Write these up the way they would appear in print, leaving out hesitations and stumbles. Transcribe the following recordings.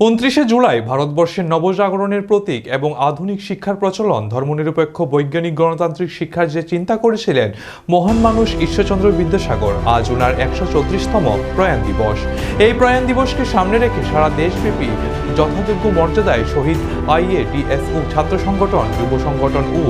29শে জুলাই ভারতবর্ষের নবজাগরণের প্রতীক এবং আধুনিক শিক্ষার প্রচলন, ধর্মনিরপেক্ষ বৈজ্ঞানিক গণতান্ত্রিক শিক্ষার যে চিন্তা করেছিলেন মহান মানুষ ঈশ্বরচন্দ্র বিদ্যাসাগর, আজ ওনার 134তম প্রয়াণ দিবস। এই প্রয়াণ দিবসকে সামনে রেখে সারা দেশব্যাপী যথাযোগ্য মর্যাদায় শহীদ IADSU ছাত্র সংগঠন, যুব সংগঠন ও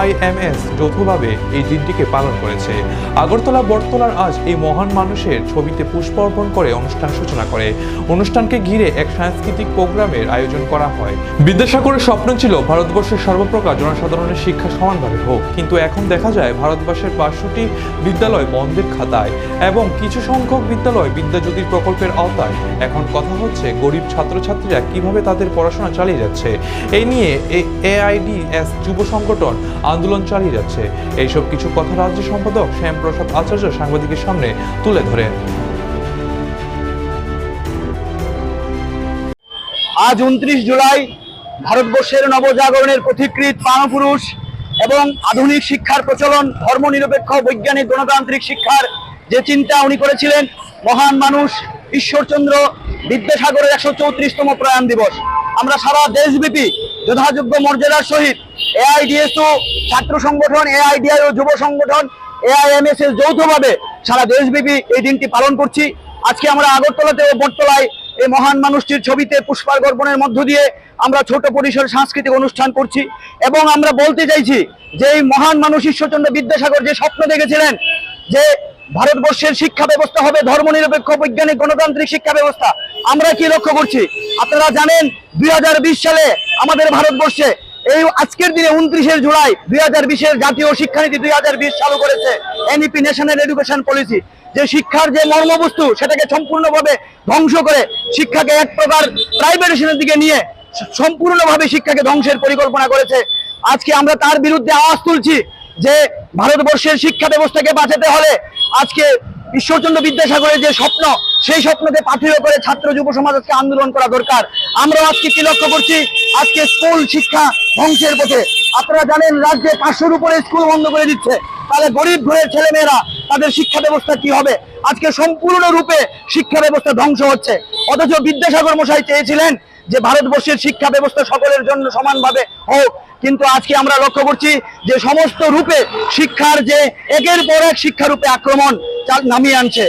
AIMS যৌথভাবে এই দিনটিকে পালন করেছে। আগরতলা বটতলার আজ এই মহান মানুষের ছবিতে পুষ্প অর্পণ করে অনুষ্ঠান সূচনা করে। অনুষ্ঠানকে ঘিরে এক সাংস্কৃতিক প্রোগ্রামের আয়োজন করা হয়। বিদ্যাসাগরের স্বপ্ন ছিল ভারতবর্ষের সর্বপ্রকার জনসাধারণের শিক্ষা সমানভাবে হোক, কিন্তু এখন দেখা যায় ভারতবর্ষের 500টি বিদ্যালয় বন্ধের খাতায় এবং কিছু সংখ্যক বিদ্যালয় বিদ্যাজ্যোতির প্রকল্পের আওতায়। এখন কথা হচ্ছে গরিব ছাত্রছাত্রীরা কিভাবে তাদের পড়াশোনা চালিয়ে যাচ্ছে। এই নিয়ে AIDS যুব সংগঠন আন্দোলন চালিয়ে যাচ্ছে। এইসব কিছু কথা রাজ্য সম্পাদক শ্যামপ্রসাদ আচার্য সাংবাদিকের সামনে তুলে ধরেন। আজ 29 জুলাই ভারতবর্ষের নবজাগরণের পথিকৃৎ প্রাণপুরুষ এবং আধুনিক শিক্ষার প্রচলন, ধর্মনিরপেক্ষ বৈজ্ঞানিক গণতান্ত্রিক শিক্ষার যে চিন্তা উনি করেছিলেন মহান মানুষ ঈশ্বরচন্দ্র বিদ্যাসাগরের 134তম প্রয়াণ দিবস। আমরা সারা দেশব্যাপী যথাযোগ্য মর্যাদার সহিত AIDSU ছাত্র সংগঠন, AIDIO যুব সংগঠন, AIMS যৌথভাবে সারা দেশব্যাপী এই দিনটি পালন করছি। আজকে আমরা আগরতলাতে ও বটতলায় এই মহান মানুষটির ছবিতে পুষ্পার্ঘনের মধ্য দিয়ে আমরা ছোট পরিসর সাংস্কৃতিক অনুষ্ঠান করছি এবং আমরা বলতে চাইছি যে এই মহান মানুষ ঈশ্বরচন্দ্র বিদ্যাসাগর যে স্বপ্ন দেখেছিলেন যে ভারতবর্ষের শিক্ষা ব্যবস্থা হবে ধর্মনিরপেক্ষ বৈজ্ঞানিক গণতান্ত্রিক শিক্ষা ব্যবস্থা, আমরা কি লক্ষ্য করছি? আপনারা জানেন 2020 সালে আমাদের ভারতবর্ষে এই আজকের দিনে 29শে জুলাই 2020-এর জাতীয় শিক্ষানীতি 2020 চালু করেছে NEP ন্যাশনাল এডুকেশন পলিসি। যে শিক্ষার যে মর্মবস্তু সেটাকে সম্পূর্ণভাবে ধ্বংস করে শিক্ষাকে এক প্রকার প্রাইভেটাইজেশনের দিকে নিয়ে সম্পূর্ণভাবে শিক্ষাকে ধ্বংসের পরিকল্পনা করেছে। আজকে আমরা তার বিরুদ্ধে আওয়াজ তুলছি যে ভারতবর্ষের শিক্ষা ব্যবস্থাকে বাঁচাতে হলে আজকে ঈশ্বরচন্দ্র বিদ্যাসাগরের যে স্বপ্ন সেই স্বপ্নকে পাথেয় করে ছাত্র যুব সমাজ আজকে আন্দোলন করা দরকার। আমরা আজকে কি লক্ষ্য করছি? আজকে স্কুল শিক্ষা ধ্বংসের পথে। আপনারা জানেন রাজ্যে 500-র উপরে স্কুল বন্ধ করে দিচ্ছে, তাহলে গরিব ঘরের ছেলেমেয়েরা তাদের শিক্ষা ব্যবস্থা কি হবে? আজকে সম্পূর্ণরূপে শিক্ষা ব্যবস্থা ধ্বংস হচ্ছে। অথচ বিদ্যাসাগর মশাই চেয়েছিলেন যে ভারতবর্ষের শিক্ষা ব্যবস্থা সকলের জন্য সমানভাবে হোক, কিন্তু আজকে আমরা লক্ষ্য করছি যে সমস্ত রূপে শিক্ষার যে একের পর এক শিক্ষারূপে আক্রমণ নামিয়ে আনছে।